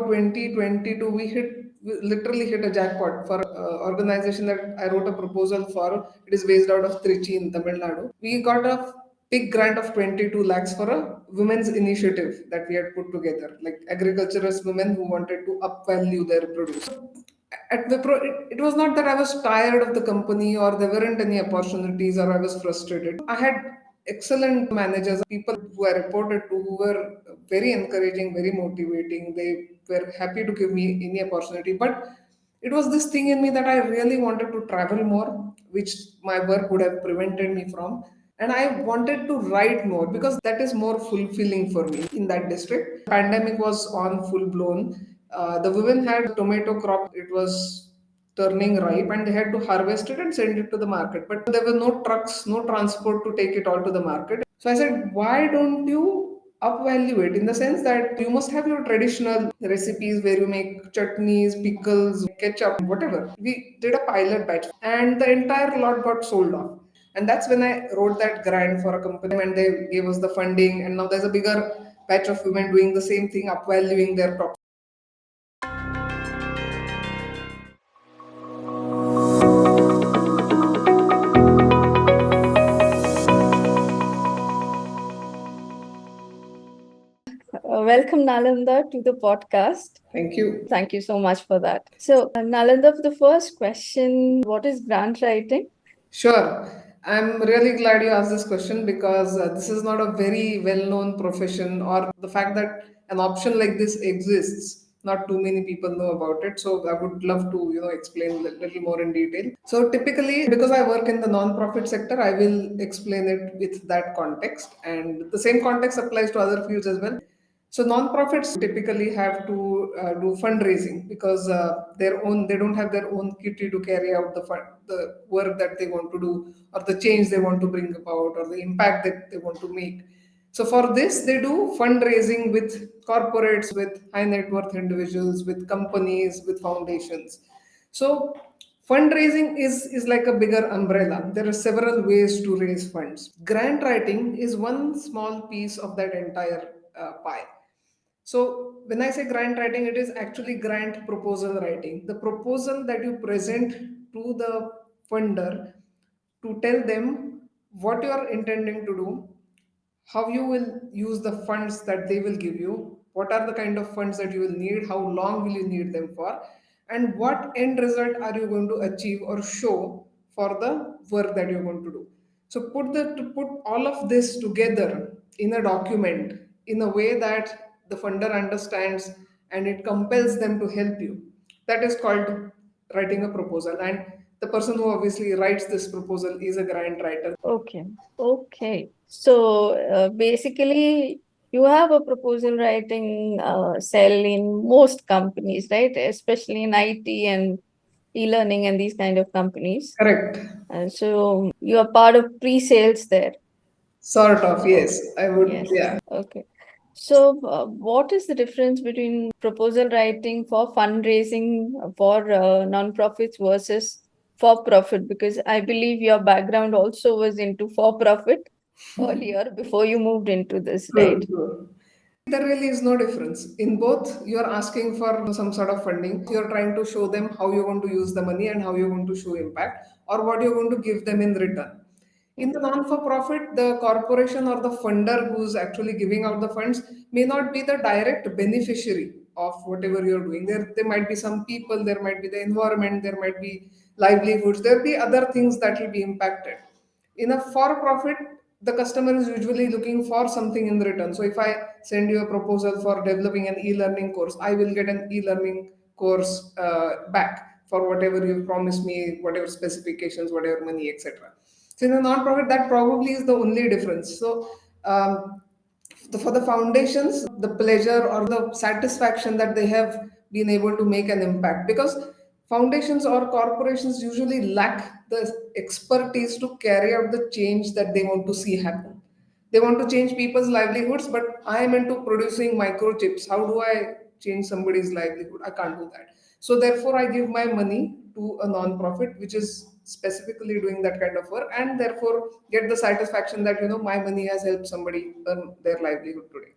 2022, we literally hit a jackpot for organization that I wrote a proposal for. It is based out of Trichy in Tamil Nadu. We got a big grant of 22 lakhs for a women's initiative that we had put together, like agriculturist women who wanted to upvalue their produce. At Wipro, it was not that I was tired of the company or there weren't any opportunities or I was frustrated. I had excellent managers, people who I reported to who were very encouraging, very motivating. They were happy to give me any opportunity. But it was this thing in me that I really wanted to travel more, which my work would have prevented me from. And I wanted to write more because that is more fulfilling for me in that district. Pandemic was on full blown. The women had tomato crop. It was turning ripe and they had to harvest it and send it to the market. But there were no trucks, no transport to take it all to the market. So I said, why don't you upvalue it in the sense that you must have your traditional recipes where you make chutneys, pickles, ketchup, whatever. We did a pilot batch and the entire lot got sold off. And that's when I wrote that grant for a company and they gave us the funding. And now there's a bigger batch of women doing the same thing, upvaluing their crops. Welcome, Nalanda, to the podcast. Thank you. Thank you so much for that. So, Nalanda, for the first question, what is grant writing? Sure. I'm really glad you asked this question because this is not a very well known profession, or the fact that an option like this exists. Not too many people know about it. So I would love to, explain a little more in detail. So typically, because I work in the non-profit sector, I will explain it with that context. And the same context applies to other fields as well. So non-profits typically have to do fundraising because they don't have their own kitty to carry out the work that they want to do or the change they want to bring about or the impact that they want to make. So for this, they do fundraising with corporates, with high net worth individuals, with companies, with foundations. So fundraising is like a bigger umbrella. There are several ways to raise funds. Grant writing is one small piece of that entire pie. So when I say grant writing, it is actually grant proposal writing. The proposal that you present to the funder to tell them what you are intending to do, how you will use the funds that they will give you, what are the kind of funds that you will need, how long will you need them for, and what end result are you going to achieve or show for the work that you're going to do. So to put all of this together in a document in a way that the funder understands and it compels them to help you. That is called writing a proposal. And the person who obviously writes this proposal is a grant writer. Okay. Okay. So, basically, you have a proposal writing cell in most companies, right? Especially in IT and e-learning and these kind of companies. Correct. So, you are part of pre-sales there. Sort of, yes. Okay. I would, Yes. yeah. Okay. So, what is the difference between proposal writing for fundraising for non-profits versus for profit? Because I believe your background also was into for profit earlier before you moved into this, True, right? true. There really is no difference. In both, you're asking for some sort of funding. You're trying to show them how you're going to use the money and how you're going to show impact or what you're going to give them in return. In the non-for-profit, the corporation or the funder who's actually giving out the funds may not be the direct beneficiary of whatever you're doing. There might be some people, there might be the environment, there might be livelihoods, there'll be other things that will be impacted. In a for-profit, the customer is usually looking for something in return. So if I send you a proposal for developing an e-learning course, I will get an e-learning course back for whatever you promised me, whatever specifications, whatever money, etc. So in a non-profit, that probably is the only difference. So for the foundations, the pleasure or the satisfaction that they have been able to make an impact, because foundations or corporations usually lack the expertise to carry out the change that they want to see happen. They want to change people's livelihoods, but I am into producing microchips. How do I change somebody's livelihood? I can't do that. So therefore, I give my money to a non-profit which is specifically doing that kind of work, and therefore get the satisfaction that my money has helped somebody earn their livelihood today.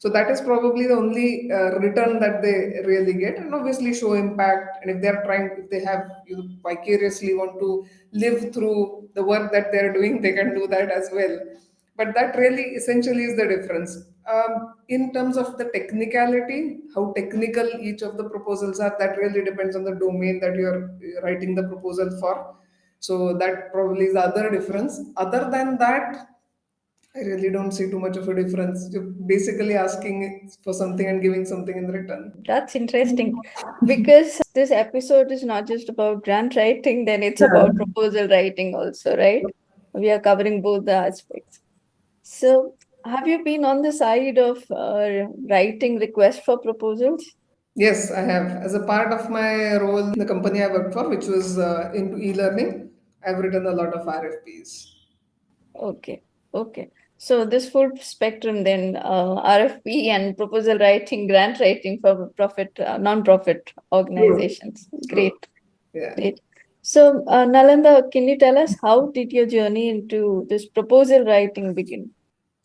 So that is probably the only return that they really get, and obviously show impact. And if they are trying, if they have, vicariously want to live through the work that they are doing, they can do that as well. But that really essentially is the difference. In terms of the technicality, how technical each of the proposals are, that really depends on the domain that you're writing the proposal for. So that probably is the other difference. Other than that, I really don't see too much of a difference. You're basically asking for something and giving something in return. That's interesting because this episode is not just about grant writing, then it's about Yeah. proposal writing also, right? We are covering both the aspects. So, have you been on the side of writing requests for proposals? Yes, I have. As a part of my role in the company I worked for, which was into e-learning, I've written a lot of RFPs. Okay, okay. So, this full spectrum then RFP and proposal writing, grant writing for profit, non-profit True. organizations. True. Great, Yeah. great. So, Nalanda, can you tell us how did your journey into this proposal writing begin?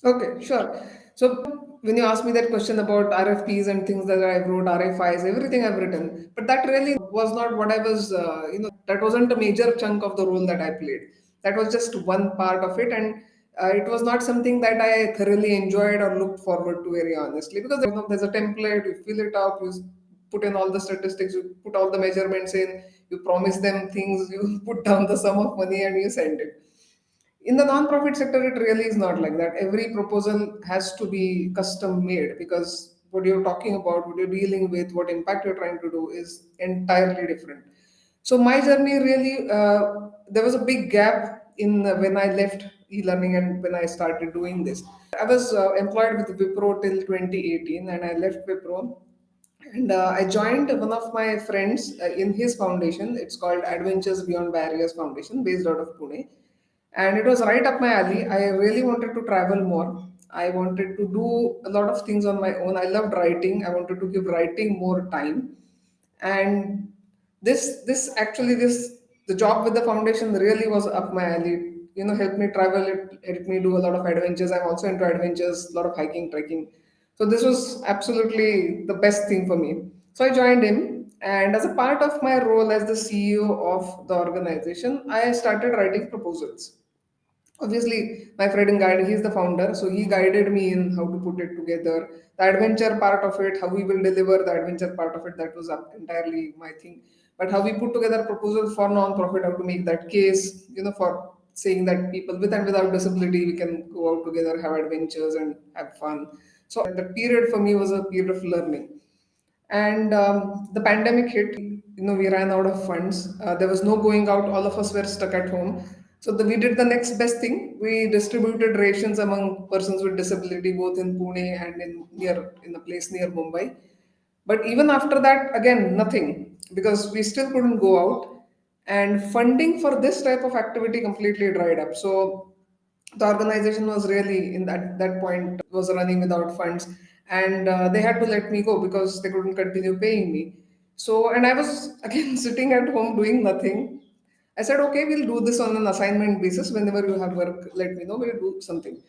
Okay, sure. So when you ask me that question about RFPs and things that I wrote, RFIs, everything I've written, but that really was not what I was, that wasn't a major chunk of the role that I played. That was just one part of it, and it was not something that I thoroughly enjoyed or looked forward to, very honestly, because there's a template, you fill it up, you put in all the statistics, you put all the measurements in, you promise them things, you put down the sum of money, and you send it. In the non-profit sector, it really is not like that. Every proposal has to be custom made, because what you're talking about, what you're dealing with, what impact you're trying to do is entirely different. So my journey really, there was a big gap in when I left e-learning and when I started doing this. I was employed with Wipro till 2018, and I left Wipro, and I joined one of my friends in his foundation. It's called Adventures Beyond Barriers Foundation, based out of Pune. And it was right up my alley. I really wanted to travel more. I wanted to do a lot of things on my own. I loved writing. I wanted to give writing more time. And this actually, this the job with the foundation really was up my alley. Helped me travel. It helped me do a lot of adventures. I'm also into adventures, a lot of hiking, trekking. So this was absolutely the best thing for me. So I joined him, and as a part of my role as the CEO of the organization, I started writing proposals. Obviously, my friend guide, he's the founder, so he guided me in how to put it together. The adventure part of it, how we will deliver the adventure part of it, that was up entirely my thing. But how we put together proposal for non-profit, how to make that case, for saying that people with and without disability, we can go out together, have adventures and have fun. So that period for me was a period of learning. And the pandemic hit. We ran out of funds. There was no going out. All of us were stuck at home. So we did the next best thing. We distributed rations among persons with disability, both in Pune and in a place near Mumbai. But even after that, again, nothing, because we still couldn't go out, and funding for this type of activity completely dried up. So the organization was really, in that point, was running without funds, and they had to let me go because they couldn't continue paying me. So, and I was again sitting at home doing nothing. I said, okay, we'll do this on an assignment basis. Whenever you have work, let me know, we'll do something.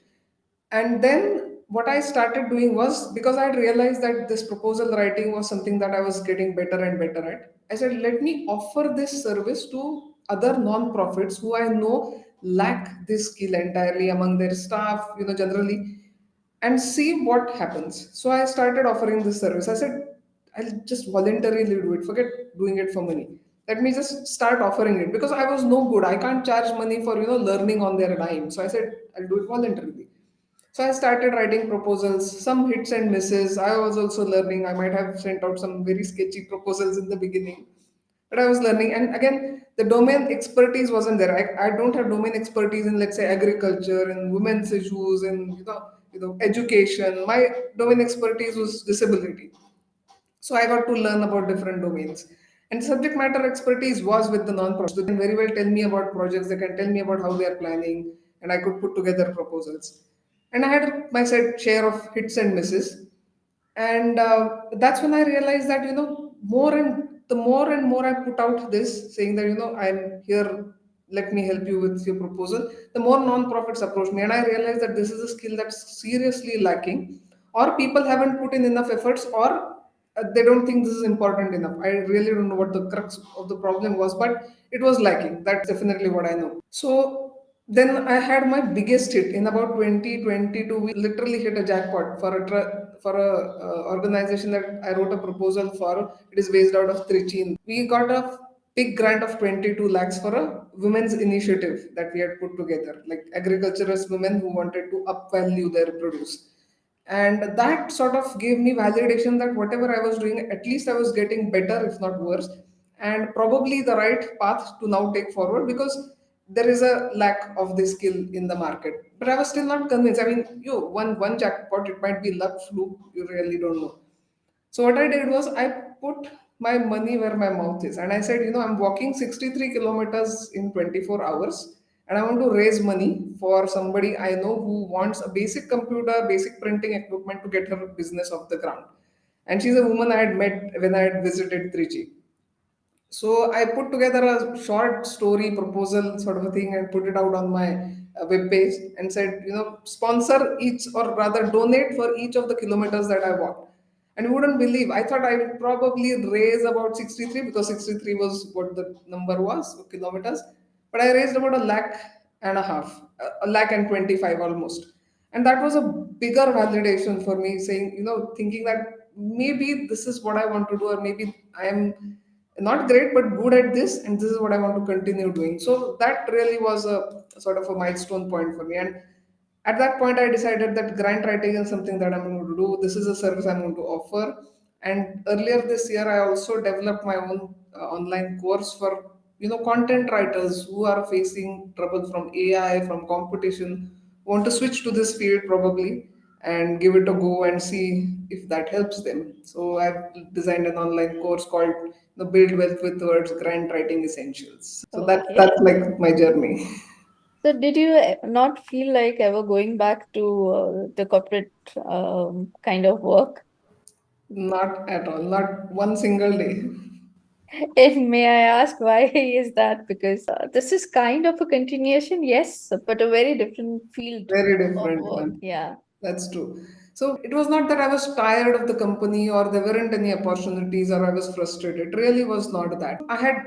And then what I started doing was, because I had realized that this proposal writing was something that I was getting better and better at, I said, let me offer this service to other non-profits who I know lack this skill entirely among their staff, generally, and see what happens. So I started offering this service. I said, I'll just voluntarily do it, forget doing it for money. Let me just start offering it, because I was no good. I can't charge money for learning on their dime. So I said, I'll do it voluntarily. So I started writing proposals, some hits and misses. I was also learning. I might have sent out some very sketchy proposals in the beginning, but I was learning. And again, the domain expertise wasn't there. I don't have domain expertise in, let's say, agriculture and women's issues and education. My domain expertise was disability. So I got to learn about different domains. And subject matter expertise was with the non-profits. They can very well tell me about projects, they can tell me about how they are planning, and I could put together proposals. And I had my set share of hits and misses. And that's when I realized that, more and more I put out this, saying that, I'm here, let me help you with your proposal, the more non-profits approach me. And I realized that this is a skill that's seriously lacking. or people haven't put in enough efforts, or they don't think this is important enough. I really don't know what the crux of the problem was, but it was lacking. That's definitely what I know. So then I had my biggest hit in about 2022. We literally hit a jackpot for a organization that I wrote a proposal for. It is based out of Trichy. We got a big grant of 22 lakhs for a women's initiative that we had put together, like agriculturist women who wanted to upvalue their produce. And that sort of gave me validation that whatever I was doing, at least I was getting better, if not worse, and probably the right path to now take forward, because there is a lack of this skill in the market. But I was still not convinced. I mean, you one jackpot, it might be luck, fluke, you really don't know. So what I did was I put my money where my mouth is, and I said, I'm walking 63 kilometers in 24 hours, and I want to raise money for somebody I know who wants a basic computer, basic printing equipment to get her business off the ground. And she's a woman I had met when I had visited Trichy. So I put together a short story proposal sort of a thing and put it out on my web page and said, sponsor each, or rather donate for each of the kilometers that I walked. And you wouldn't believe, I thought I would probably raise about 63, because 63 was what the number was of kilometers. But I raised about a lakh and a half, a lakh and 25 almost. And that was a bigger validation for me, saying, thinking that maybe this is what I want to do, or maybe I am not great but good at this, and this is what I want to continue doing. So that really was a sort of a milestone point for me. And at that point I decided that grant writing is something that I'm going to do. This is a service I'm going to offer. And earlier this year I also developed my own online course for content writers who are facing trouble from AI, from competition, want to switch to this field probably, and give it a go and see if that helps them. So I've designed an online course called the Build Wealth with Words Grant Writing Essentials. So Okay. that's like my journey. So did you not feel like ever going back to the corporate kind of work? Not at all, not one single day. And may I ask why is that? Because this is kind of a continuation, yes, but a very different field Very of different work. one. Yeah. That's true. So it was not that I was tired of the company or there weren't any opportunities or I was frustrated. It really was not that. I had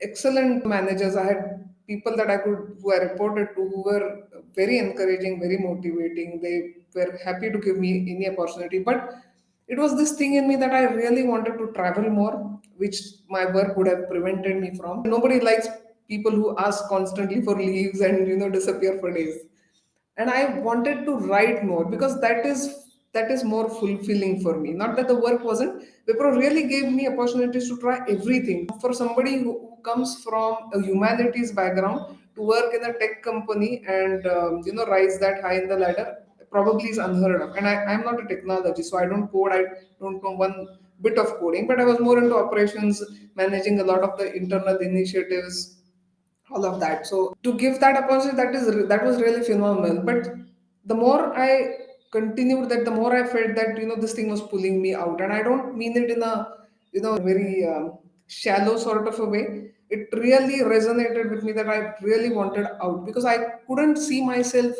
excellent managers. I had people that who I reported to, who were very encouraging, very motivating. They were happy to give me any opportunity. But it was this thing in me that I really wanted to travel more, which my work would have prevented me from. Nobody likes people who ask constantly for leaves and disappear for days. And I wanted to write more, because that is more fulfilling for me. Not that the work wasn't. Wipro really gave me opportunities to try everything. For somebody who comes from a humanities background to work in a tech company and rise that high in the ladder probably is unheard of. And I'm not a technology, so I don't code. I don't know one bit of coding, but I was more into operations, managing a lot of the internal initiatives, all of that. So to give that opportunity, that was really phenomenal. But the more I continued that, the more I felt that this thing was pulling me out. And I don't mean it in a very shallow sort of a way. It really resonated with me that I really wanted out, because I couldn't see myself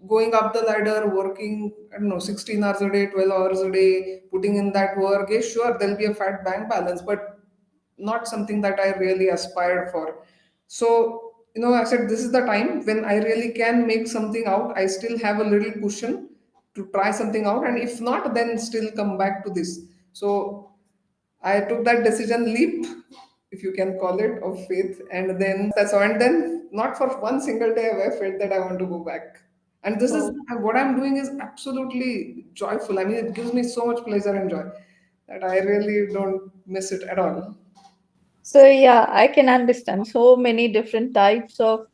going up the ladder, working, I don't know, 16 hours a day, 12 hours a day, putting in that work. Yeah, sure, there'll be a fat bank balance, but not something that I really aspired for. So, I said this is the time when I really can make something out. I still have a little cushion to try something out, and if not, then still come back to this. So, I took that decision leap, if you can call it, of faith, and then that's all. And then, not for one single day have I felt that I want to go back. And this is Oh. what I'm doing is absolutely joyful. I mean, it gives me so much pleasure and joy that I really don't miss it at all. So yeah, I can understand so many different types of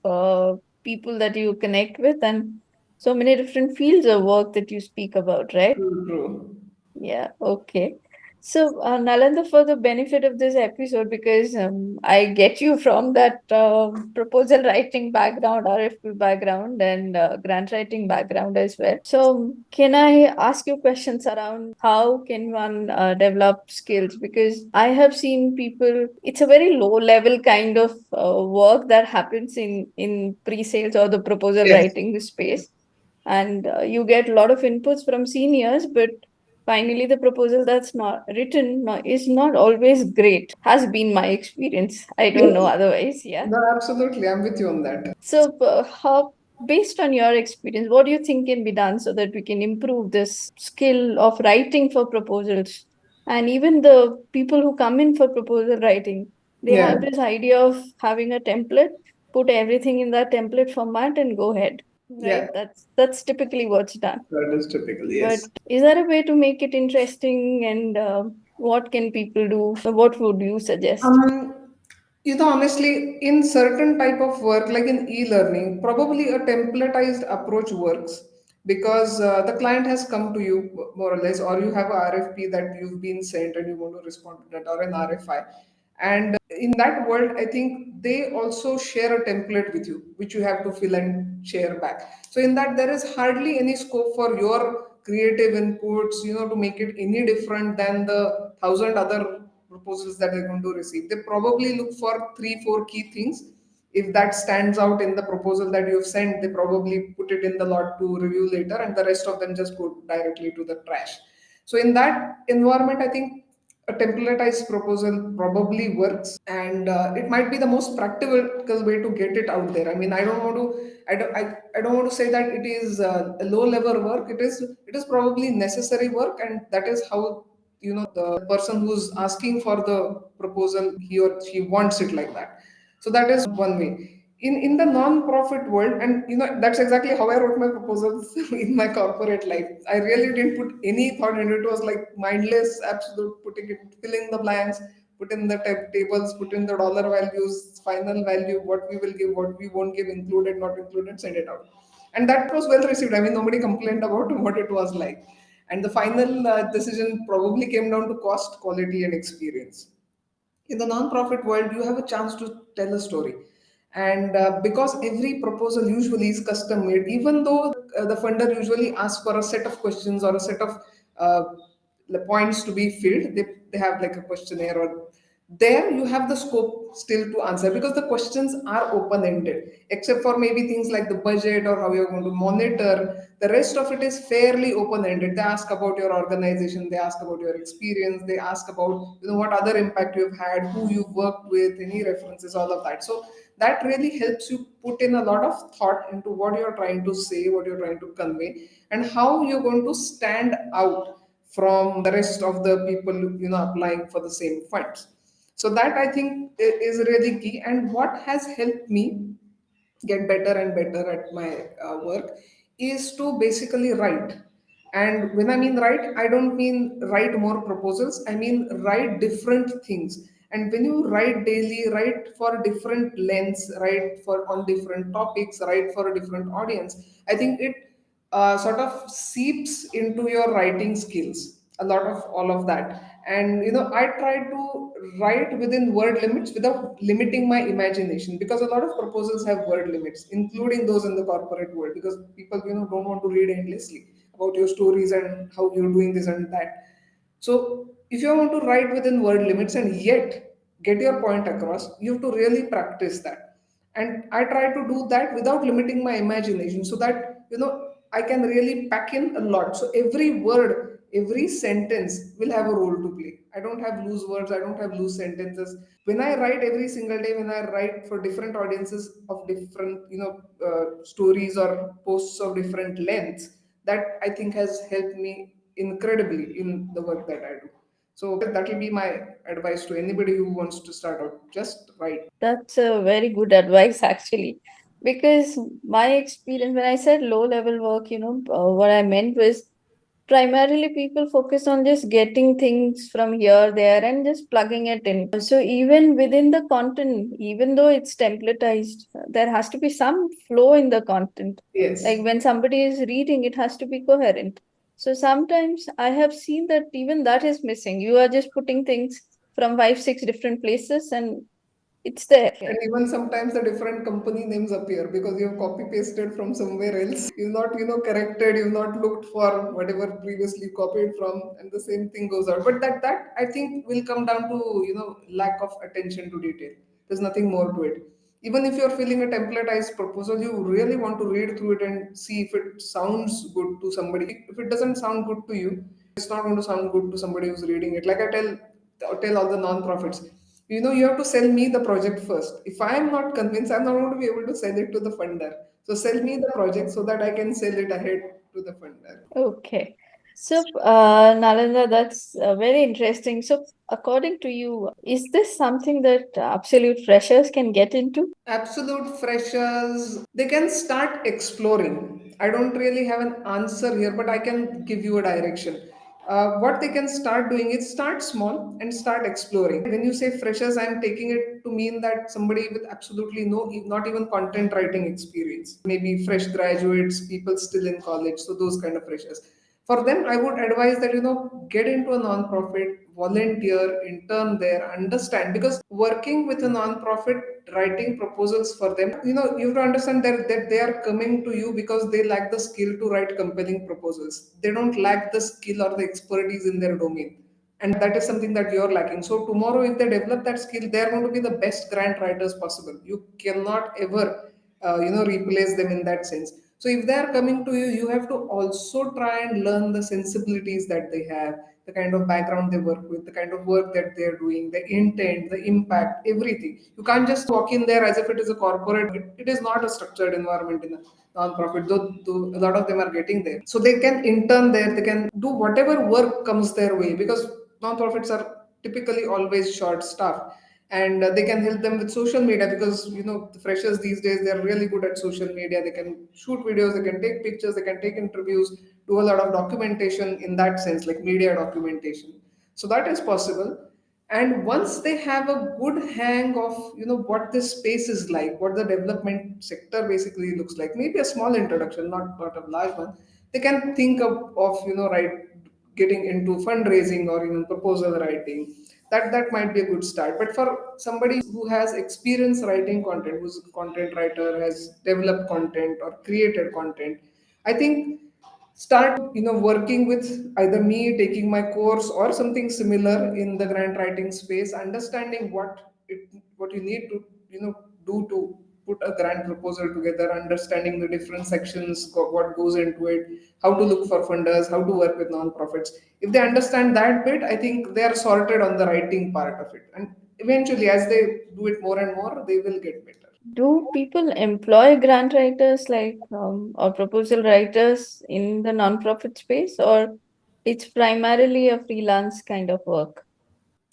people that you connect with and so many different fields of work that you speak about, right? True, true. Yeah, okay. So, Nalanda, for the benefit of this episode, because I get you from that proposal writing background, RFP background, and grant writing background as well. So, can I ask you questions around how can one develop skills? Because I have seen people, it's a very low level kind of work that happens in pre-sales or the proposal Yes. writing space, and you get a lot of inputs from seniors, but Finally, the proposal that's not written is not always great, has been my experience. I don't know Yes. otherwise. Yeah. No, absolutely. I'm with you on that. So, how, based on your experience, what do you think can be done so that we can improve this skill of writing for proposals? And even the people who come in for proposal writing, they Yeah. have this idea of having a template, put everything in that template format, and go ahead. Yeah. Right? That's typically what's done. That is typical. But Yes. is there a way to make it interesting? And what can people do? What would you suggest? Um, honestly, in certain type of work, like in e-learning, probably a templatized approach works because the client has come to you more or less, or you have a RFP that you've been sent and you want to respond to that, or an RFI. And in that world, I think they also share a template with you, which you have to fill and share back. So in that, there is hardly any scope for your creative inputs, to make it any different than the thousand other proposals that they're going to receive. They probably look for three, four key things. If that stands out in the proposal that you've sent, they probably put it in the lot to review later, and the rest of them just go directly to the trash. So in that environment, I think a templatized proposal probably works, and it might be the most practical way to get it out there. I mean, I don't want to say that it is a low level work. It is probably necessary work, and that is how the person who's asking for the proposal, he or she wants it like that. So that is one way. In the non-profit world, and that's exactly how I wrote my proposals in my corporate life. I really didn't put any thought into it. It was like mindless, absolute, putting it, filling the blanks, put in the tables, put in the dollar values, final value, what we will give, what we won't give, included, not included, send it out. And that was well received. I mean, nobody complained about what it was like. And the final decision probably came down to cost, quality, and experience. In the non-profit world, you have a chance to tell a story, and because every proposal usually is custom made, even though the funder usually asks for a set of questions or a set of uh, the points to be filled, they have like a questionnaire, or there you have the scope still to answer because the questions are open ended, except for maybe things like the budget or how you're going to monitor. The rest of it is fairly open ended. They ask about your organization, they ask about your experience, they ask about what other impact you've had, who you've worked with, any references, all of that. So that really helps you put in a lot of thought into what you're trying to say, what you're trying to convey, and how you're going to stand out from the rest of the people applying for the same funds. So that, I think, is really key. And what has helped me get better and better at my work is to basically write. And when I mean write, I don't mean write more proposals, I mean write different things. And when you write daily, write for different lengths, write for on different topics, write for a different audience, I think it sort of seeps into your writing skills, a lot of all of that. And I try to write within word limits without limiting my imagination, because a lot of proposals have word limits, including those in the corporate world, because people don't want to read endlessly about your stories and how you're doing this and that. So if you want to write within word limits and yet get your point across, you have to really practice that. And I try to do that without limiting my imagination, so that I can really pack in a lot. So every word, every sentence will have a role to play. I don't have loose words, I don't have loose sentences. When I write every single day, when I write for different audiences of different stories or posts of different lengths, that I think has helped me incredibly in the work that I do. So that will be my advice to anybody who wants to start out. Just write. That's a very good advice, actually, because my experience when I said low level work, what I meant was primarily people focus on just getting things from here, there, and just plugging it in. So even within the content, even though it's templatized, there has to be some flow in the content. Yes. Like when somebody is reading, it has to be coherent. So sometimes I have seen that even that is missing. You are just putting things from five, six different places, and it's there. And even sometimes the different company names appear because you have copy pasted from somewhere else. You've not, corrected, you've not looked for whatever previously copied from, and the same thing goes out. But that I think will come down to, lack of attention to detail. There's nothing more to it. Even if you're filling a templatized proposal, you really want to read through it and see if it sounds good to somebody. If it doesn't sound good to you, not going to sound good to somebody who's reading it. Like I tell all the non-profits, you have to sell me the project first. If I am not convinced, I'm not going to be able to sell it to the funder. So sell me the project so that I can sell it ahead to the funder. Okay. So, Nalanda, that's very interesting. So, according to you, is this something that absolute freshers can get into? Absolute freshers, they can start exploring. I don't really have an answer here, but I can give you a direction. What they can start doing is start small and start exploring. When you say freshers, I'm taking it to mean that somebody with absolutely no, not even content writing experience, maybe fresh graduates, people still in college, so those kind of freshers. For them, I would advise that, get into a non-profit, volunteer, intern there, understand, because working with a non-profit, writing proposals for them, you have to understand that they are coming to you because they lack the skill to write compelling proposals. They don't lack the skill or the expertise in their domain. And that is something that you're lacking. So tomorrow, if they develop that skill, they're going to be the best grant writers possible. You cannot ever, replace them in that sense. So if they are coming to you, you have to also try and learn the sensibilities that they have, the kind of background they work with, the kind of work that they're doing, the intent, the impact, everything. You can't just walk in there as if it is a corporate. It is not a structured environment in a non-profit, though a lot of them are getting there. So they can intern there, they can do whatever work comes their way, because non-profits are typically always short staffed. And they can help them with social media, because the freshers these days, they're really good at social media. They can shoot videos, they can take pictures, they can take interviews, do a lot of documentation in that sense, like media documentation. So that is possible. And once they have a good hang of what this space is like, what the development sector basically looks like, maybe a small introduction, not a large one, they can think of right, getting into fundraising or even proposal writing. That might be a good start. But for somebody who has experience writing content, who's a content writer, has developed content or created content, I think start working with either me taking my course or something similar in the grant writing space, understanding what you need to do to put a grant proposal together, understanding the different sections, what goes into it, how to look for funders, how to work with non-profits. If they understand that bit, I think they are sorted on the writing part of it, and eventually as they do it more and more, they will get better. Do people employ grant writers or proposal writers in the nonprofit space, or it's primarily a freelance kind of work?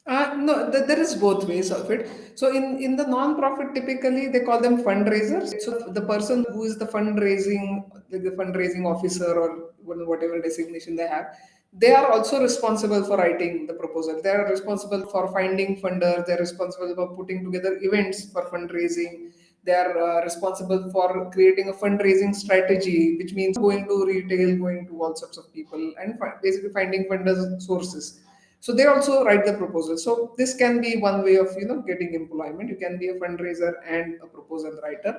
No, there is both ways of it. So in the non-profit, typically they call them fundraisers. So the person who is the fundraising officer, or whatever designation they have, they are also responsible for writing the proposal. They are responsible for finding funders. They are responsible for putting together events for fundraising. They are responsible for creating a fundraising strategy, which means going to retail, going to all sorts of people, and basically finding funders sources. So they also write the proposal. So this can be one way of getting employment. You can be a fundraiser and a proposal writer.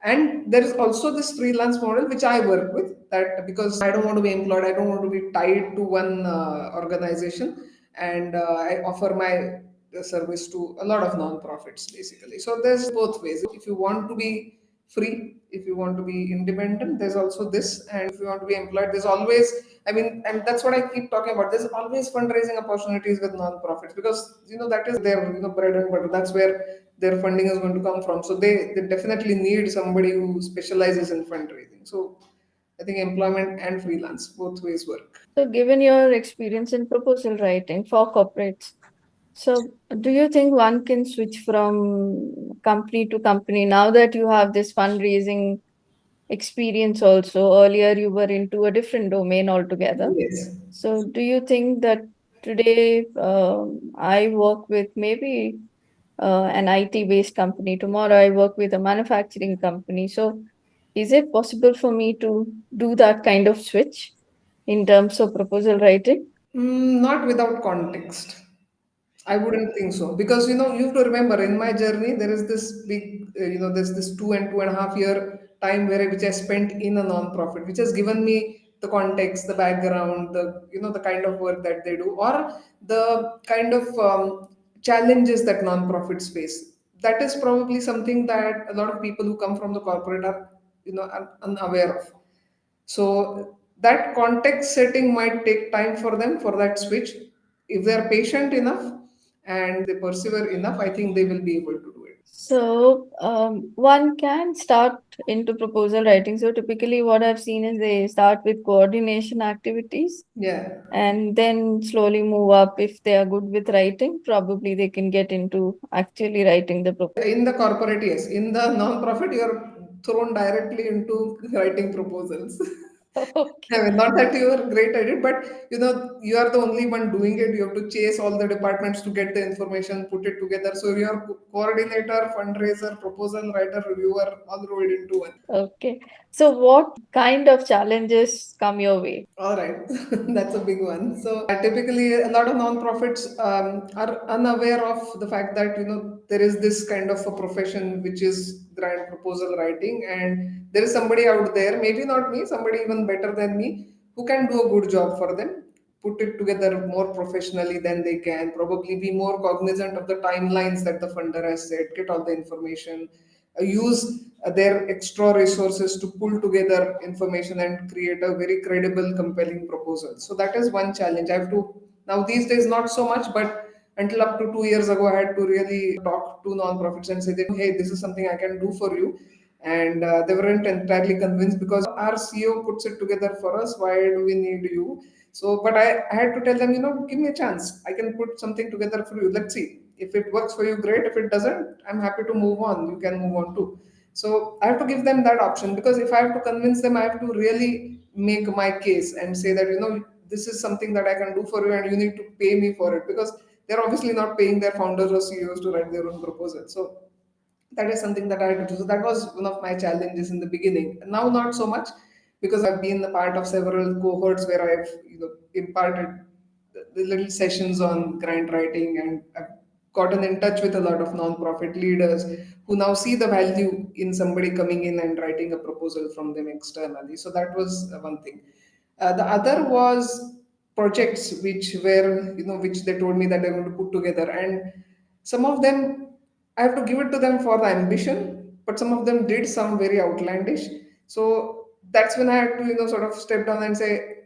And there is also this freelance model which I work with, that because I don't want to be employed, I don't want to be tied to one organization, and I offer my service to a lot of non-profits basically. So there's both ways. If you want to be free, if you want to be independent, there's also this. And if you want to be employed, there's always, I mean, and that's what I keep talking about. There's always fundraising opportunities with non-profits, because that is their bread and butter. That's where their funding is going to come from. So they definitely need somebody who specializes in fundraising. So I think employment and freelance, both ways work. So, given your experience in proposal writing for corporates, so do you think one can switch from company to company now that you have this fundraising experience also? Earlier, you were into a different domain altogether. Yes. So, do you think that today I work with maybe an IT based company, tomorrow I work with a manufacturing company? So, is it possible for me to do that kind of switch in terms of proposal writing? Not without context. I wouldn't think so, because you have to remember, in my journey there is this big there's this 2 and 2.5 year time which I spent in a non-profit, which has given me the context, the background, the kind of work that they do, or the kind of challenges that non-profits face. That is probably something that a lot of people who come from the corporate are unaware of. So that context setting might take time for them for that switch. If they are patient enough and they persevere enough, I think they will be able to do it. So, one can start into proposal writing. So, typically, what I've seen is they start with coordination activities Yeah. and then slowly move up. If they are good with writing, probably they can get into actually writing the proposal. In the corporate, yes. In the non-profit, you're thrown directly into writing proposals. I Okay. mean, not that you are great at it, but you are the only one doing it. You have to chase all the departments to get the information, put it together. So you are coordinator, fundraiser, proposal writer, reviewer, all rolled into one. Okay. So, what kind of challenges come your way? All right, that's a big one. So typically, a lot of nonprofits are unaware of the fact that there is this kind of a profession which is grant proposal writing, and there is somebody out there, maybe not me, somebody even better than me, who can do a good job for them, put it together more professionally than they can, probably be more cognizant of the timelines that the funder has set, get all the information, use their extra resources to pull together information and create a very credible, compelling proposal. So that is one challenge. I have to, now these days, not so much, but until up to 2 years ago, I had to really talk to nonprofits and say that, hey, this is something I can do for you. And they weren't entirely convinced because our CEO puts it together for us. Why do we need you? So, but I had to tell them, give me a chance. I can put something together for you. Let's see. If it works for you, great. If it doesn't, I'm happy to move on. You can move on too. So I have to give them that option, because if I have to convince them, I have to really make my case and say that, this is something that I can do for you and you need to pay me for it, because they're obviously not paying their founders or CEOs to write their own proposal. So that is something that I had to do. So that was one of my challenges in the beginning. Now, not so much, because I've been a part of several cohorts where I've imparted the little sessions on grant writing, and I've gotten in touch with a lot of non-profit leaders who now see the value in somebody coming in and writing a proposal from them externally. So that was one thing. The other was projects which were, which they told me that they're going to put together, and some of them I have to give it to them for the ambition, but some of them did sound very outlandish. So that's when I had to, sort of step down and say,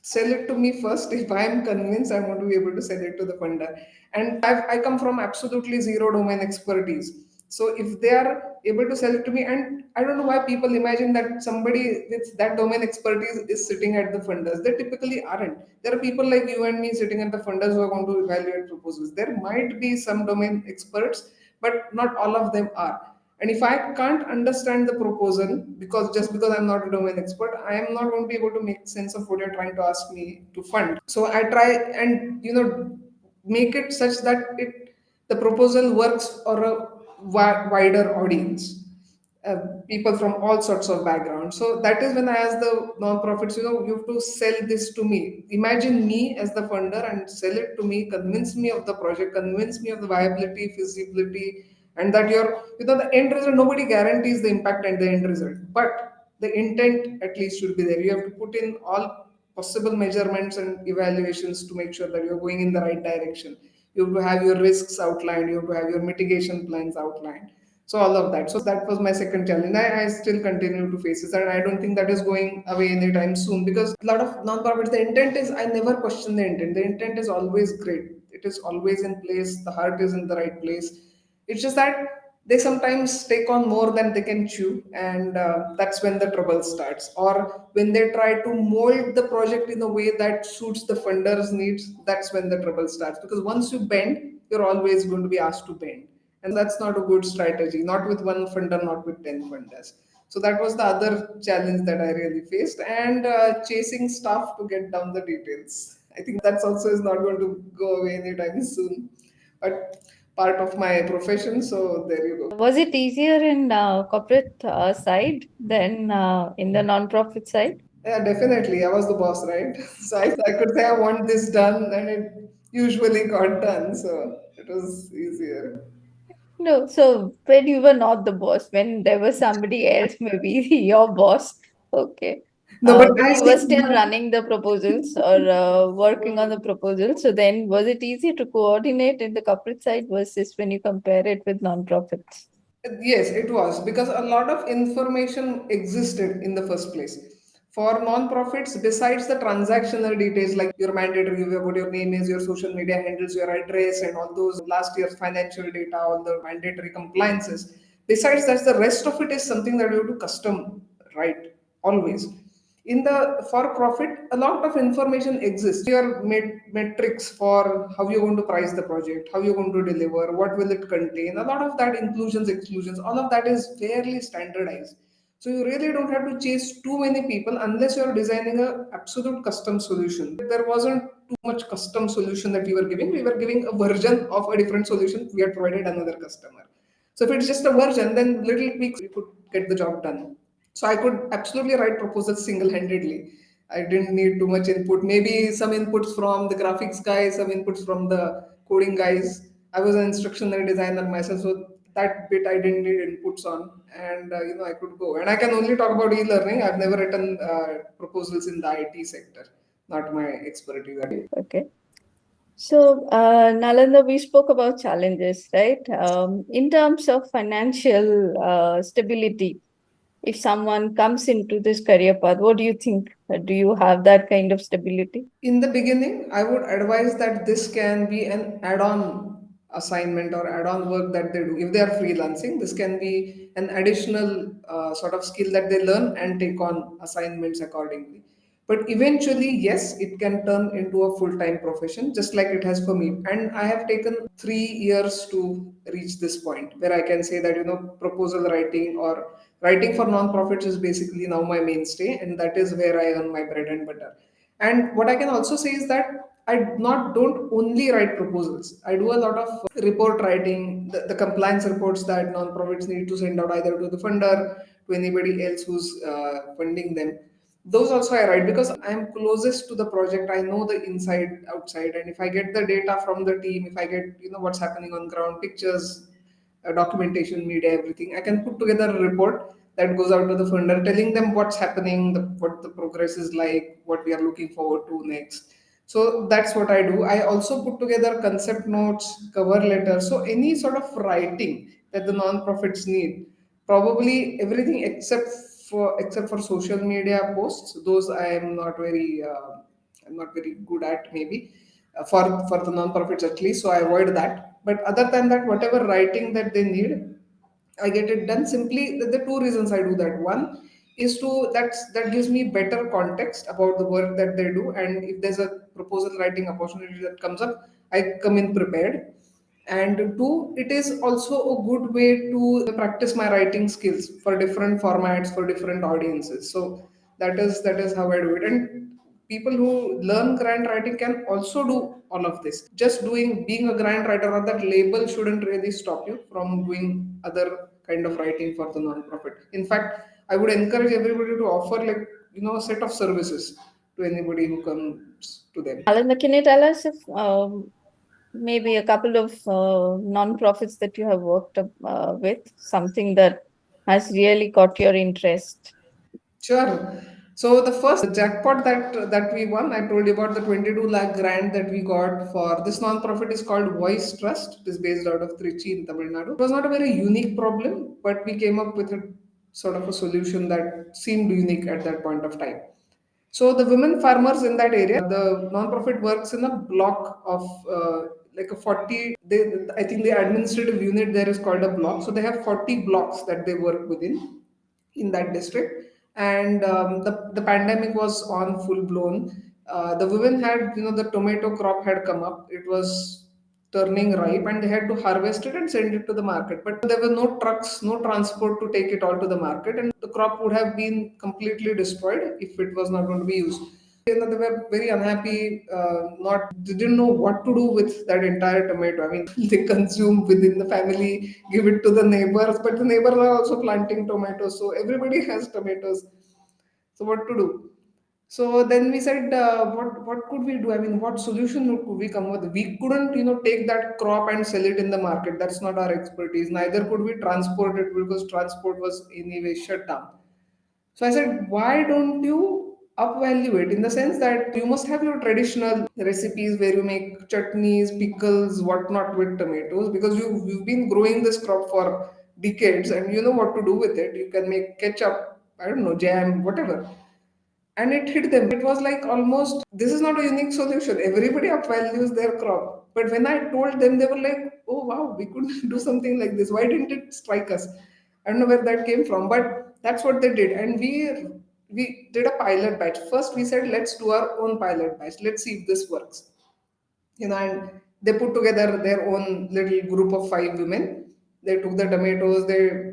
sell it to me first. If I am convinced, I want to be able to sell it to the funder. And I come from absolutely zero domain expertise. So if they are able to sell it to me, and I don't know why people imagine that somebody with that domain expertise is sitting at the funders. They typically aren't. There are people like you and me sitting at the funders who are going to evaluate proposals. There might be some domain experts, but not all of them are. And if I can't understand the proposal, because just because I'm not a domain expert, I am not going to be able to make sense of what you're trying to ask me to fund. So I try and make it such that the proposal works for a wider audience, people from all sorts of backgrounds. So that is when I ask the nonprofits, you have to sell this to me. Imagine me as the funder and sell it to me, convince me of the project, convince me of the viability, feasibility, and that the end result, nobody guarantees the impact and the end result. But the intent at least should be there. You have to put in all possible measurements and evaluations to make sure that you're going in the right direction. You have to have your risks outlined, you have to have your mitigation plans outlined. So all of that. So that was my second challenge. I still continue to face it, and I don't think that is going away anytime soon, because a lot of nonprofits, the intent is, I never question the intent. The intent is always great. It is always in place. The heart is in the right place. It's just that they sometimes take on more than they can chew, and that's when the trouble starts. Or when they try to mold the project in a way that suits the funders' needs, that's when the trouble starts. Because once you bend, you're always going to be asked to bend, and that's not a good strategy. Not with one funder, not with 10 funders. So that was the other challenge that I really faced, and chasing staff to get down the details. I think that's also is not going to go away anytime soon. But part of my profession. So there you go. Was it easier in corporate side than in the non-profit side? Yeah, definitely. I was the boss, right? So I could say I want this done, and it usually got done. So it was easier. No, so when you were not the boss, when there was somebody else, maybe your boss, okay. No, but But I you were see. still running the proposals or working on the proposals. So then was it easier to coordinate in the corporate side versus when you compare it with non-profits? Yes, it was, because a lot of information existed in the first place. For non-profits, besides the transactional details like your mandatory, what your name is, your social media handles, your address, and all those last year's financial data, all the mandatory compliances. Besides that, the rest of it is something that you have to custom write always. In the for profit, a lot of information exists. Your metrics for how you're going to price the project, how you're going to deliver, what will it contain. A lot of that inclusions, exclusions, all of that is fairly standardized. So you really don't have to chase too many people unless you're designing a absolute custom solution. There wasn't too much custom solution that we were giving. We were giving a version of a different solution. We had provided another customer. So if it's just a version, then little tweaks you could get the job done. So I could absolutely write proposals single-handedly. I didn't need too much input. Maybe some inputs from the graphics guys, some inputs from the coding guys. I was an instructional designer myself, so that bit I didn't need inputs on, and I could go. And I can only talk about e-learning. I've never written proposals in the IT sector. Not my expertise. Okay. So, Nalanda, we spoke about challenges, right? In terms of financial stability, if someone comes into this career path, what do you think? Do you have that kind of stability? In the beginning, I would advise that this can be an add-on assignment or add-on work that they do. If they are freelancing, this can be an additional sort of skill that they learn and take on assignments accordingly. But eventually, yes, it can turn into a full-time profession, just like it has for me. And I have taken 3 years to reach this point where I can say that, proposal writing or writing for non-profits is basically now my mainstay, and that is where I earn my bread and butter. And what I can also say is that I not don't only write proposals. I do a lot of report writing, the compliance reports that nonprofits need to send out either to the funder, to anybody else who's funding them. Those also I write because I'm closest to the project. I know the inside, outside, and if I get the data from the team, if I get what's happening on ground, pictures, documentation, media, everything. I can put together a report that goes out to the funder, telling them what's happening, what the progress is like, what we are looking forward to next. So that's what I do. I also put together concept notes, cover letters. So any sort of writing that the non-profits need, probably everything except for social media posts. Those I'm not very good at maybe for the non-profits at least. So I avoid that. But other than that, whatever writing that they need, I get it done. Simply the two reasons I do that. One is that gives me better context about the work that they do, and if there's a proposal writing opportunity that comes up, I come in prepared. And two, it is also a good way to practice my writing skills for different formats for different audiences. So that is how I do it. And people who learn grant writing can also do all of this. Just doing being a grant writer or that label shouldn't really stop you from doing other kind of writing for the non-profit. In fact, I would encourage everybody to offer like a set of services to anybody who comes to them. Nalanda, can you tell us if maybe a couple of non-profits that you have worked with, something that has really caught your interest? Sure. So the first jackpot that we won, I told you about the 22 lakh grant that we got for this non-profit is called Voice Trust. It is based out of Trichy in Tamil Nadu. It was not a very unique problem, but we came up with a sort of a solution that seemed unique at that point of time. So the women farmers in that area, the non-profit works in a block of like a 40. I think the administrative unit there is called a block. So they have 40 blocks that they work within in that district. And the pandemic was on full blown. The women had, the tomato crop had come up. It was turning ripe and they had to harvest it and send it to the market. But there were no trucks, no transport to take it all to the market, and the crop would have been completely destroyed if it was not going to be used. They were very unhappy. Not They didn't know what to do with that entire tomato. I mean, they consume within the family, give it to the neighbors, but the neighbors are also planting tomatoes, so everybody has tomatoes. So what to do? So then we said, what could we do? I mean, what solution could we come with? We couldn't, take that crop and sell it in the market. That's not our expertise. Neither could we transport it because transport was anyway shut down. So I said, why don't you upvalue it in the sense that you must have your traditional recipes where you make chutneys, pickles, whatnot with tomatoes because you've been growing this crop for decades and you know what to do with it. You can make ketchup, I don't know, jam, whatever. and it hit them. It was like almost, this is not a unique solution. Everybody upvalues their crop. But when I told them, they were like, oh wow, we could do something like this. Why didn't it strike us? I don't know where that came from, but that's what they did. And we did a pilot batch. First, we said, let's do our own pilot batch. Let's see if this works. And they put together their own little group of 5 women. They took the tomatoes,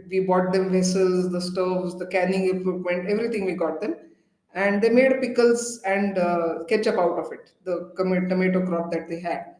we bought them vessels, the stoves, the canning equipment, everything we got them. And they made pickles and ketchup out of it, the tomato crop that they had.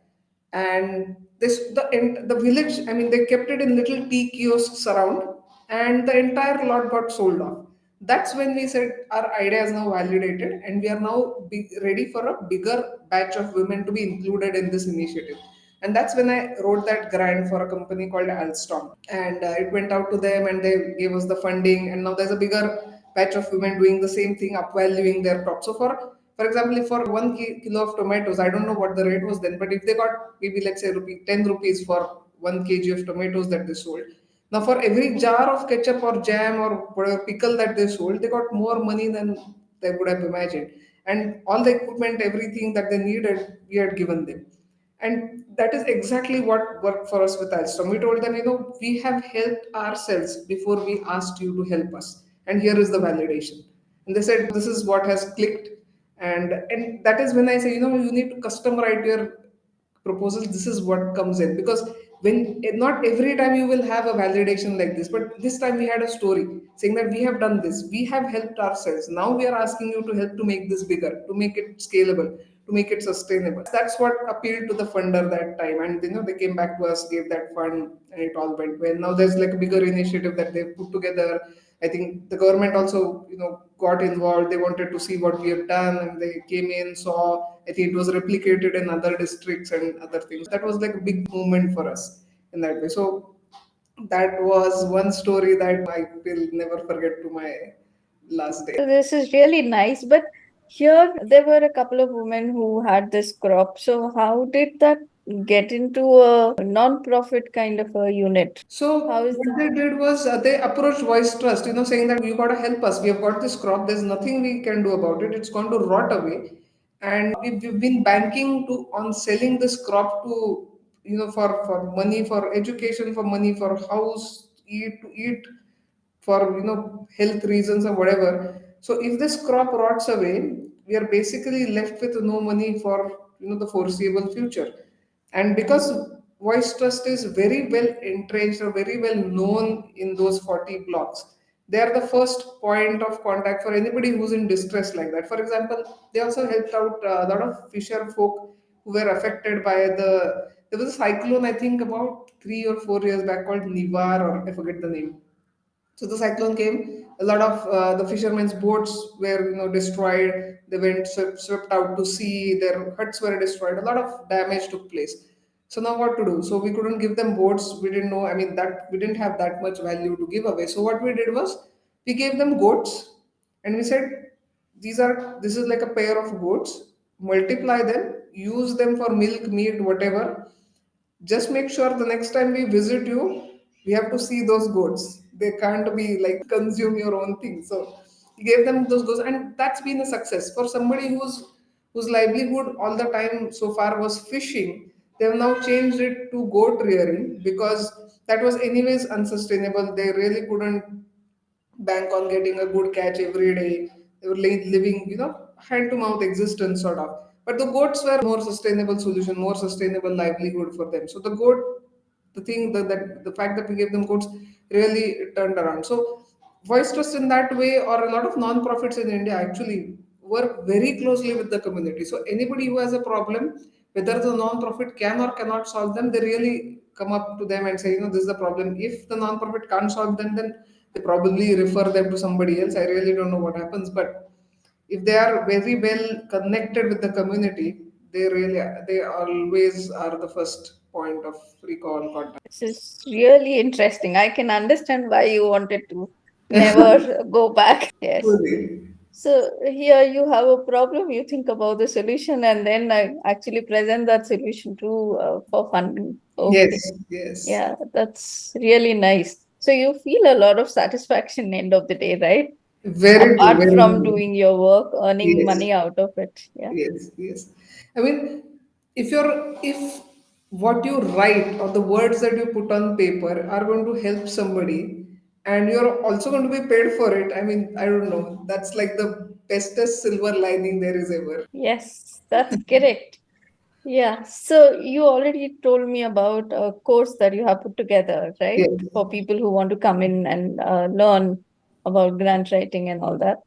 And the village, I mean, they kept it in little tea kiosks around, and the entire lot got sold off. That's when we said our idea is now validated, and we are now ready for a bigger batch of women to be included in this initiative. And that's when I wrote that grant for a company called Alstom, and it went out to them, and they gave us the funding, and now there's a bigger batch of women doing the same thing, upvaluing their crop. So for example, if for 1 kilo of tomatoes, I don't know what the rate was then, but if they got maybe, let's say, 10 rupees for 1 kg of tomatoes that they sold, now for every jar of ketchup or jam or whatever pickle that they sold, they got more money than they would have imagined. And all the equipment, everything that they needed, we had given them. And that is exactly what worked for us with Alstom. We told them, we have helped ourselves before we asked you to help us. And here is the validation. And they said, this is what has clicked. And that is when I say, you need to custom write your proposals. This is what comes in, because when not every time you will have a validation like this, but this time we had a story saying that we have done this, we have helped ourselves, now we are asking you to help to make this bigger, to make it scalable, to make it sustainable. That's what appealed to the funder that time. And they came back to us, gave that fund, and it all went well. Now there's like a bigger initiative that they've put together. I think the government also, got involved. They wanted to see what we have done, and they came in, saw. I think it was replicated in other districts and other things. That was like a big movement for us in that way. So that was one story that I will never forget to my last day. This is really nice. But here there were a couple of women who had this crop. So how did that get into a non-profit kind of a unit? So How is what that? they did was they approached Voice Trust, saying that you got to help us. We have got this crop. There's nothing we can do about it. It's going to rot away, and we've been banking on selling this crop to for money for education, for money for house, eat for health reasons or whatever. So if this crop rots away, we are basically left with no money for the foreseeable future. And because Voice Trust is very well entrenched or very well known in those 40 blocks, they are the first point of contact for anybody who's in distress like that. For example, they also helped out a lot of fisher folk who were affected by there was a cyclone, I think about 3 or 4 years back, called Nivar, or I forget the name. So the cyclone came. A lot of the fishermen's boats were destroyed. They went swept out to sea. Their huts were destroyed. A lot of damage took place. So now what to do? So we couldn't give them boats. We didn't know. I mean, that we didn't have that much value to give away. So what we did was we gave them goats, and we said, this is like a pair of goats. Multiply them, use them for milk, meat, whatever. Just make sure the next time we visit you, we have to see those goats. They can't be like consume your own thing. So he gave them those goats, and that's been a success for somebody whose livelihood all the time so far was fishing. They have now changed it to goat rearing, because that was anyways unsustainable. They really couldn't bank on getting a good catch every day. They were living, hand to mouth existence sort of. But the goats were more sustainable solution, more sustainable livelihood for them. So the goat, the thing that the fact that we gave them goats really turned around. So Voice Trust in that way, or a lot of non-profits in India actually work very closely with the community. So anybody who has a problem, whether the non-profit can or cannot solve them, they really come up to them and say, this is the problem. If the non-profit can't solve them, then they probably refer them to somebody else. I really don't know what happens, but if they are very well connected with the community, they always are the first point of recall contact. This is really interesting. I can understand why you wanted to never go back. Yes. Truly. So here you have a problem, you think about the solution, and then I actually present that solution to for funding. Yes, Okay. yes. Yeah, that's really nice. So you feel a lot of satisfaction end of the day, right? Very true, apart very from true. doing your work, earning Yes, money out of it. Yeah. yes, yes. I mean, if what you write or the words that you put on paper are going to help somebody and you're also going to be paid for it, I mean, I don't know. That's like the bestest silver lining there is ever. Yes, that's correct. Yeah. So you already told me about a course that you have put together, right? Yes. For people who want to come in and learn about grant writing and all that.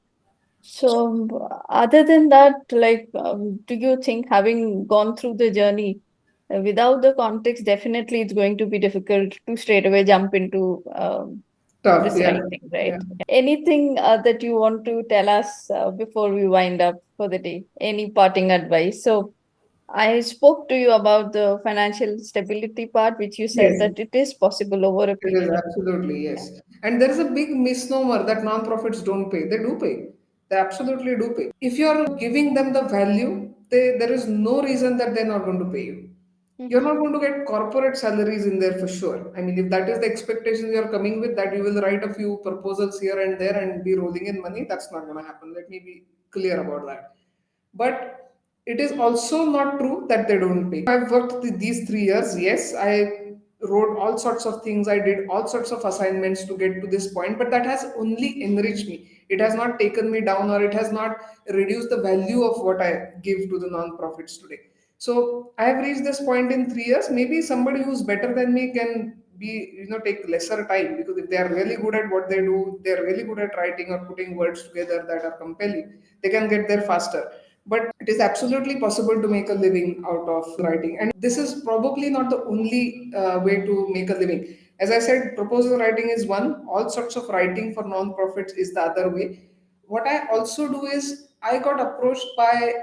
So, other than that, like, do you think having gone through the journey without the context, definitely it's going to be difficult to straight away jump into Tough, this yeah. writing, Yeah. right? Anything that you want to tell us before we wind up for the day? Any parting advice? So, I spoke to you about the financial stability part, which you said Yes. that it is possible over a It is period of absolutely time. yes. And there is a big misnomer that non-profits don't pay. They do pay. They absolutely do pay. If you're giving them the value, there is no reason that they're not going to pay you. You're Mhm. not going to get corporate salaries in there for sure. I mean, if that is the expectation you're coming with, that you will write a few proposals here and there and be rolling in money, that's not going to happen. Let me be clear about that. But it is also not true that they don't pay. I've worked these 3 years. Yes, I wrote all sorts of things. I did all sorts of assignments to get to this point, but that has only enriched me. It has not taken me down or it has not reduced the value of what I give to the non-profits today. So I have reached this point in 3 years. Maybe somebody who's better than me can be, take lesser time, because if they are really good at what they do, they are really good at writing or putting words together that are compelling, they can get there faster. But it is absolutely possible to make a living out of writing. And this is probably not the only way to make a living. As I said, proposal writing is one, all sorts of writing for non-profits is the other way. What I also do is I got approached by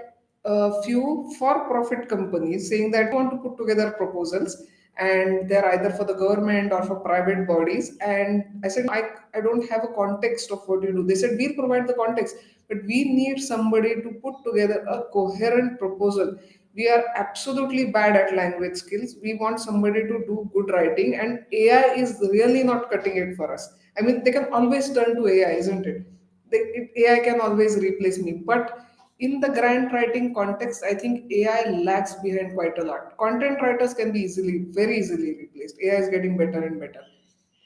a few for-profit companies saying that want to put together proposals and they're either for the government or for private bodies. And I said, I don't have a context of what you do. They said, we'll provide the context, but we need somebody to put together a coherent proposal. We are absolutely bad at language skills. We want somebody to do good writing, and AI is really not cutting it for us. I mean, they can always turn to AI, isn't it? AI can always replace me, but in the grant writing context, I think AI lags behind quite a lot. Content writers can be very easily replaced. AI is getting better and better.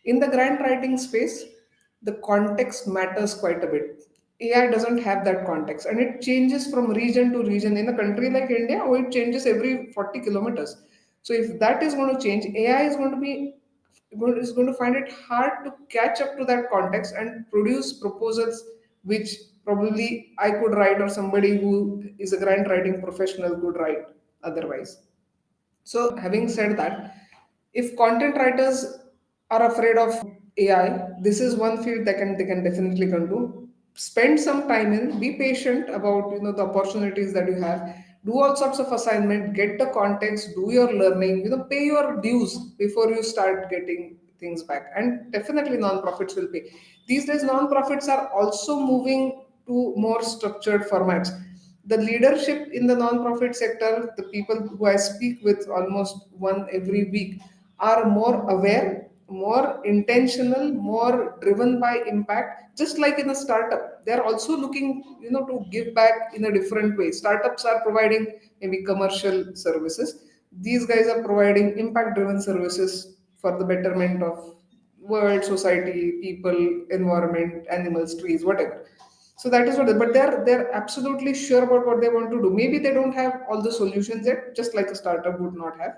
In the grant writing space, the context matters quite a bit. AI doesn't have that context, and it changes from region to region. In a country like India, oh, it changes every 40 kilometers. So if that is going to change, AI is going to find it hard to catch up to that context and produce proposals which probably I could write or somebody who is a grant writing professional could write otherwise. So, having said that, if content writers are afraid of AI, this is one field they can definitely come to. Spend some time in, be patient about the opportunities that you have. Do all sorts of assignment, get the context, do your learning, pay your dues before you start getting things back. And definitely non-profits will pay. These days, non-profits are also moving to more structured formats. The leadership in the non-profit sector, the people who I speak with almost one every week, are more aware, more intentional, more driven by impact. Just like in a startup, they're also looking, to give back in a different way. Startups are providing maybe commercial services. These guys are providing impact-driven services for the betterment of world, society, people, environment, animals, trees, whatever. So that is what, but they're absolutely sure about what they want to do. Maybe they don't have all the solutions yet, just like a startup would not have,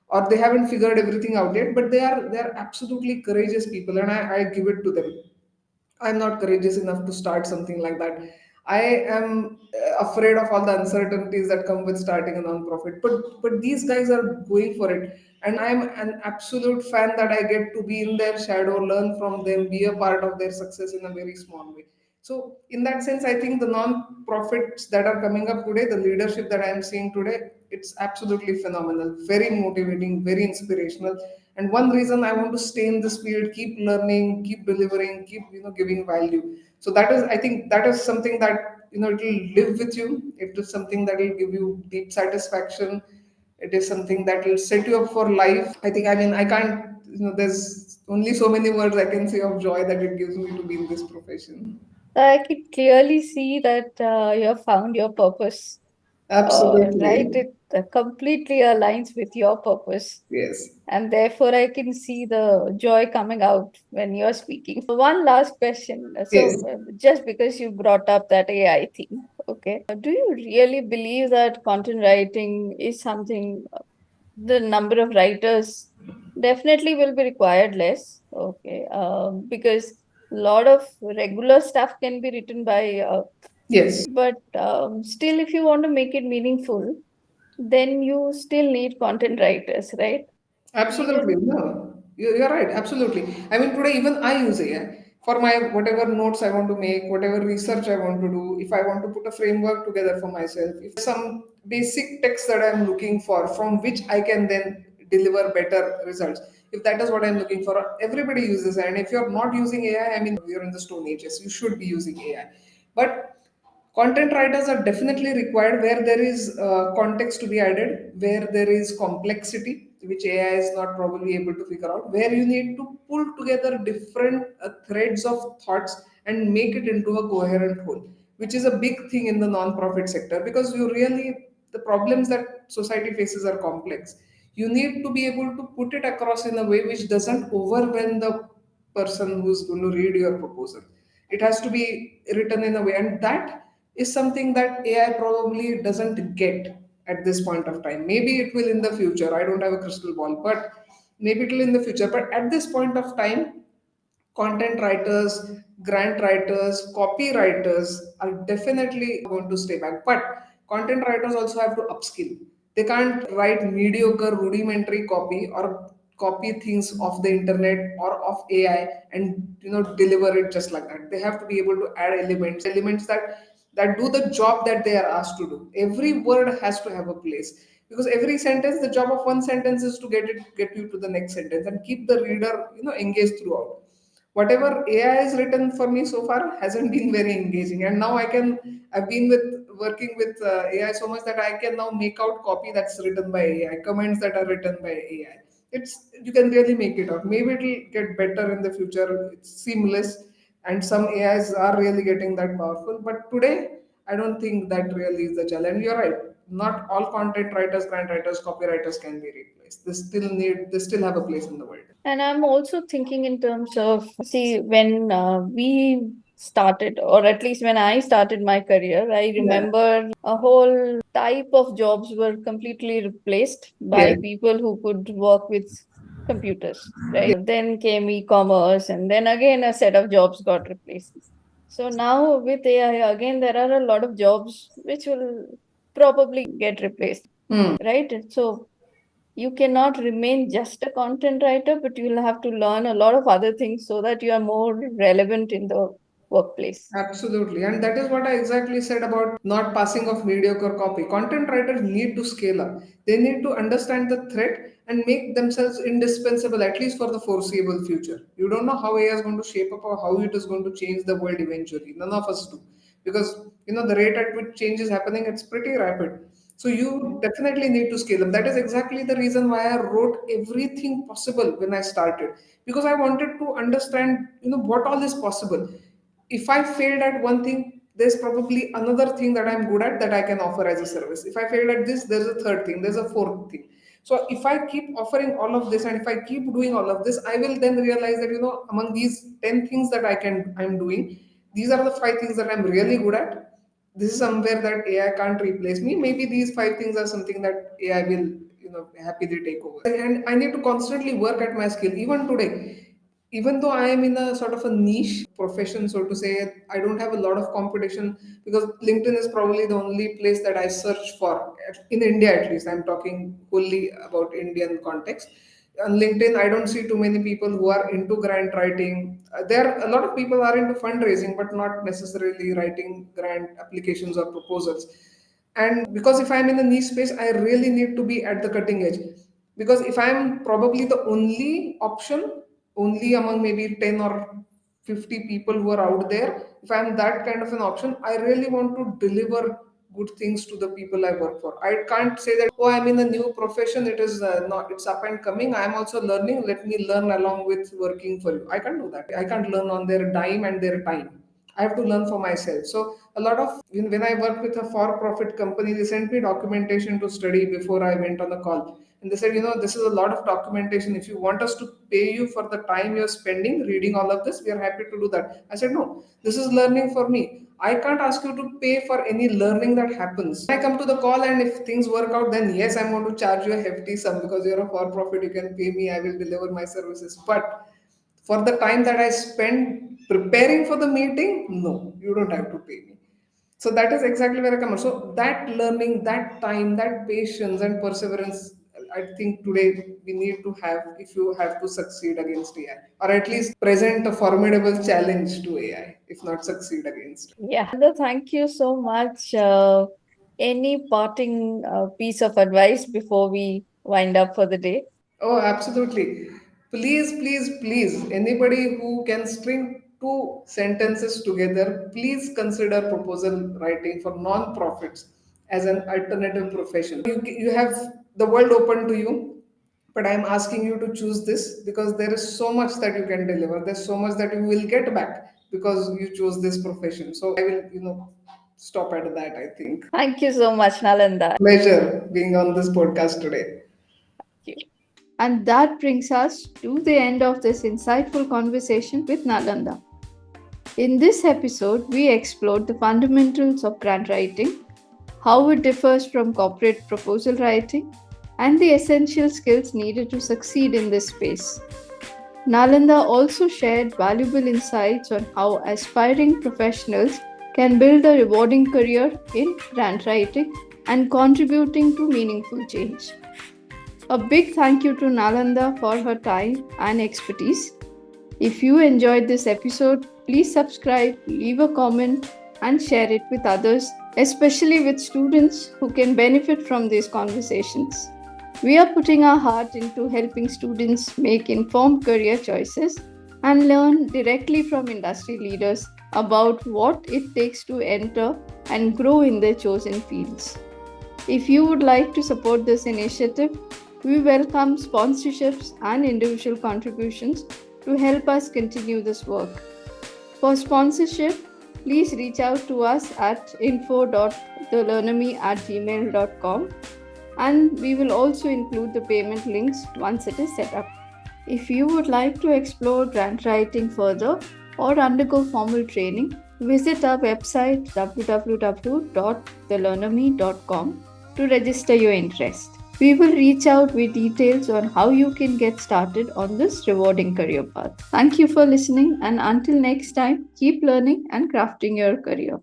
or they haven't figured everything out yet. But they're absolutely courageous people, and I give it to them. I'm not courageous enough to start something like that. I am afraid of all the uncertainties that come with starting a non-profit. But these guys are going for it, and I'm an absolute fan that I get to be in their shadow, learn from them, be a part of their success in a very small way. So in that sense, I think the non-profits that are coming up today, the leadership that I'm seeing today, it's absolutely phenomenal, very motivating, very inspirational. And one reason I want to stay in this field, keep learning, keep delivering, keep giving value. So that is, I think, that is something that it will live with you. It is something that will give you deep satisfaction. It is something that will set you up for life. I think, I mean, I can't, there's only so many words I can say of joy that it gives me to be in this profession. I can clearly see that you have found your purpose, right? Absolutely. It completely aligns with your purpose. Yes. And therefore, I can see the joy coming out when you're speaking. One last question. Yes. Just because you brought up that AI thing, okay, do you really believe that content writing is something the number of writers definitely will be required less, okay, because a lot of regular stuff can be written by Yes. but still if you want to make it meaningful, then you still need content writers, right? Absolutely. No, you're right. Absolutely. I mean, today even I use AI for my whatever notes I want to make, whatever research I want to do. If I want to put a framework together for myself, if some basic text that I'm looking for, from which I can then deliver better results. If that is what I'm looking for, everybody uses it. And if you're not using AI, I mean, you're in the stone ages. You should be using AI. But content writers are definitely required where there is context to be added, where there is complexity, which AI is not probably able to figure out, where you need to pull together different threads of thoughts and make it into a coherent whole, which is a big thing in the non-profit sector because the problems that society faces are complex. You need to be able to put it across in a way which doesn't overwhelm the person who's going to read your proposal. It has to be written in a way, and that is something that AI probably doesn't get at this point of time. Maybe it will in the future. I don't have a crystal ball, but maybe it will in the future. But at this point of time, content writers, grant writers, copywriters are definitely going to stay back. But content writers also have to upskill. They can't write mediocre, rudimentary copy or copy things off the internet or of AI and deliver it just like that. They have to be able to add elements that do the job that they are asked to do. Every word has to have a place because every sentence, the job of one sentence is to get you to the next sentence and keep the reader engaged throughout. Whatever AI has written for me so far hasn't been very engaging, and now I've been with working with AI so much that I can now make out copy that's written by AI, comments that are written by AI. It's You can really make it out. Maybe it'll get better in the future. It's seamless, and some AIs are really getting that powerful. But today, I don't think that really is the challenge. You're right. Not all content writers, grant writers, copywriters can be replaced. They still have a place in the world. And I'm also thinking in terms of, see, when we started, or at least when I started my career, I Yeah. remember a whole type of jobs were completely replaced by Yes. people who could work with computers, right? Then came e-commerce, and then again a set of jobs got replaced. So now with AI, again, there are a lot of jobs which will probably get replaced, Hmm. right? So you cannot remain just a content writer, but you will have to learn a lot of other things so that you are more relevant in the workplace. Absolutely. And that is what I exactly said about not passing off mediocre copy. Content writers need to scale up. They need to understand the threat and make themselves indispensable, at least for the foreseeable future. You don't know how AI is going to shape up or how it is going to change the world eventually. None of us do. Because the rate at which change is happening, it's pretty rapid. So you definitely need to scale up. That is exactly the reason why I wrote everything possible when I started. Because I wanted to understand, what all is possible. If I failed at one thing, there's probably another thing that I'm good at that I can offer as a service. If I failed at this, there's a third thing, there's a fourth thing. So if I keep offering all of this and if I keep doing all of this, I will then realize that among these 10 things that I'm doing, these are the five things that I'm really good at. This is somewhere that AI can't replace me. Maybe these five things are something that AI will, happily take over. And I need to constantly work at my skill. Even today, even though I am in a sort of a niche profession, so to say, I don't have a lot of competition because LinkedIn is probably the only place that I search for, in India at least. I'm talking wholly about Indian context. On LinkedIn, I don't see too many people who are into grant writing. There a lot of people are into fundraising, but not necessarily writing grant applications or proposals. And because if I'm in a niche space, I really need to be at the cutting edge. Because if I'm probably the only option, only among maybe 10 or 50 people who are out there, if I'm that kind of an option, I really want to deliver good things to the people I work for. I can't say that, oh, I'm in a new profession, it is not, it's up and coming. I'm also learning, let me learn along with working for you. I can't do that. I can't learn on their dime and their time. I have to learn for myself. So a lot of when I worked with a for-profit company, they sent me documentation to study before I went on the call. And they said, this is a lot of documentation. If you want us to pay you for the time you're spending reading all of this, we are happy to do that. I said, no, this is learning for me. I can't ask you to pay for any learning that happens. When I come to the call and if things work out, then yes, I'm going to charge you a hefty sum because you're a for-profit. You can pay me. I will deliver my services. But for the time that I spend preparing for the meeting, no, you don't have to pay me. So that is exactly where I come. So that learning, that time, that patience and perseverance, I think today we need to have if you have to succeed against AI, or at least present a formidable challenge to AI, if not succeed against. Yeah. Nalanda, thank you so much. Any parting piece of advice before we wind up for the day? Oh, absolutely. Please, please, please, anybody who can string two sentences together, please consider proposal writing for non-profits as an alternative profession. You have the world open to you, but I'm asking you to choose this because there is so much that you can deliver. There's so much that you will get back because you chose this profession. So I will, stop at that, I think. Thank you so much, Nalanda. Pleasure being on this podcast today. Thank you. And that brings us to the end of this insightful conversation with Nalanda. In this episode, we explored the fundamentals of grant writing, how it differs from corporate proposal writing, and the essential skills needed to succeed in this space. Nalanda also shared valuable insights on how aspiring professionals can build a rewarding career in grant writing and contributing to meaningful change. A big thank you to Nalanda for her time and expertise. If you enjoyed this episode, please subscribe, leave a comment, and share it with others, especially with students who can benefit from these conversations. We are putting our heart into helping students make informed career choices and learn directly from industry leaders about what it takes to enter and grow in their chosen fields. If you would like to support this initiative, we welcome sponsorships and individual contributions to help us continue this work. For sponsorship, please reach out to us at info.thelearnerme@gmail.com, and we will also include the payment links once it is set up. If you would like to explore grant writing further or undergo formal training, visit our website www.thelearnerme.com to register your interest. We will reach out with details on how you can get started on this rewarding career path. Thank you for listening, and until next time, keep learning and crafting your career.